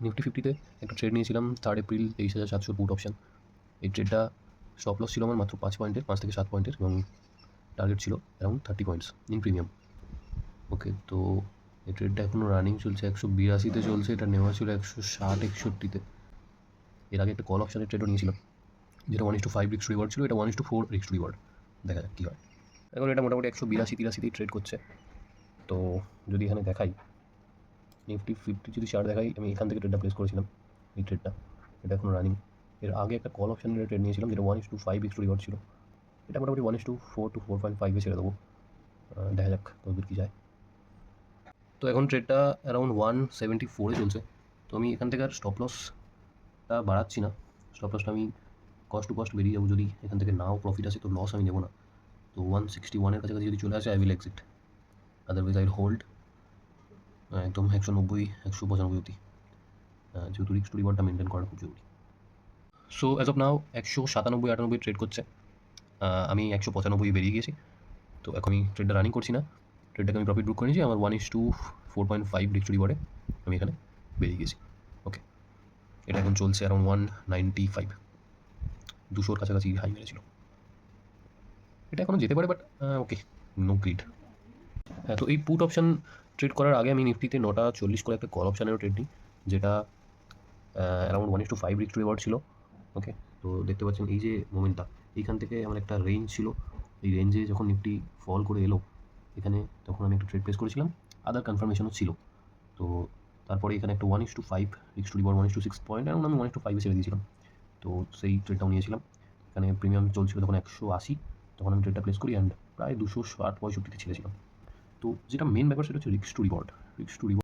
Nifty ফিফটিতে একটা trade নিয়েছিলাম 3 April 23,700 put option. এই ট্রেডটা স্টপ লস ছিল আমার মাত্র 5 পয়েন্টের, 5 থেকে 7 পয়েন্টের, এবং টার্গেট ছিল অ্যারাউন্ড 30 পয়েন্টস ইন প্রিমিয়াম। ওকে, তো এই ট্রেডটা এখনও রানিং চলছে, 182-তে চলছে। এটা নেওয়া ছিল 160-61-তে। এর আগে একটা কল অপশানের ট্রেডও নিয়েছিলাম, যেটা 1:5 রিস্ক রিওয়ার্ড ছিল, এটা 1:4 রিস্ক রিওয়ার্ড। দেখা যাক কী হয়। এখন এটা মোটামুটি 182-83-তেই ট্রেড করছে। তো যদি এখানে দেখাই নিফটি ফিফটি যদি চার্ট দেখাই, আমি এখান থেকে ট্রেডটা প্লেস করেছিলাম। এই ট্রেডটা এটা এখন রানিং। এর আগে একটা কল অপশানের ট্রেড নিয়েছিলাম, যেটা 1:5 রিস্ক রিওয়ার্ড ছিল। এটা মোটামুটি 1:4 to 4.5-এ ছেড়ে দেবো। দেখা যাক কতদূর কী যায়। তো এখন ট্রেডটা অ্যারাউন্ড 174-এ চলছে। তো আমি এখান থেকে আর স্টপ লসটা বাড়াচ্ছি না। স্টপ লসটা আমি কস্ট টু কস্ট বেরিয়ে যাবো। যদি এখান থেকে নাও প্রফিট আসে তো লস আমি নেবো না। তো 161-এর কাছাকাছি যদি চলে আসে I will exit, otherwise I will hold একদম 190-195 অবধি, যেহেতু রিস্ক টু রিওয়ার্ডটা মেনটেন করা খুব জরুরি। So as of now 197-98 trade করছে। আমি 195 বেরিয়ে গিয়েছি। তো এখন আমি ট্রেডটা রানিং করছি না, ট্রেডটাকে আমি প্রফিট বুক করে নিয়েছি। আমার 1:4.5 রিস্ক টু রিওয়ার্ডে আমি এখানে বেরিয়ে গেছি। ওকে, এটা এখন চলছে অ্যারাউন্ড 195, 200-র কাছাকাছি হাই মেরেছিল। এটা এখনও যেতে পারে, বাট ওকে, নো গ্রিড। হ্যাঁ, তো এই পুট অপশান ট্রেড করার আগে আমি নিফটিতে 9:40 করে একটা কল অপশানেরও ট্রেড নিই, যেটা অ্যারাউন্ড 1:5 রিস্ক টু রিওয়ার্ড ছিল। ওকে, তো দেখতে পাচ্ছেন এই যে মোমেন্টটা, এইখান থেকে আমার একটা রেঞ্জ ছিল। এই রেঞ্জে যখন নিফটি ফল করে এলো এখানে, তখন আমি একটা ট্রেড প্লেস করেছিলাম। আদার কনফার্মেশনও ছিল। তো তারপরে এখানে একটা 1:5 রিস্ক টু রিওয়ার্ড 1:6 পয়েন্ট, এবং আমি 1:5-এ ছেড়ে দিয়েছিলাম। তো সেই ট্রেডটাও নিয়েছিলাম। এখানে প্রিমিয়াম চলছিল তখন 180, তখন আমি ট্রেডটা প্লেস করি অ্যান্ড প্রায় 260-65-তে ছেড়েছিলাম। তো যেটা মেন ব্যাপার সেটা হচ্ছে risk to reward. Risk to reward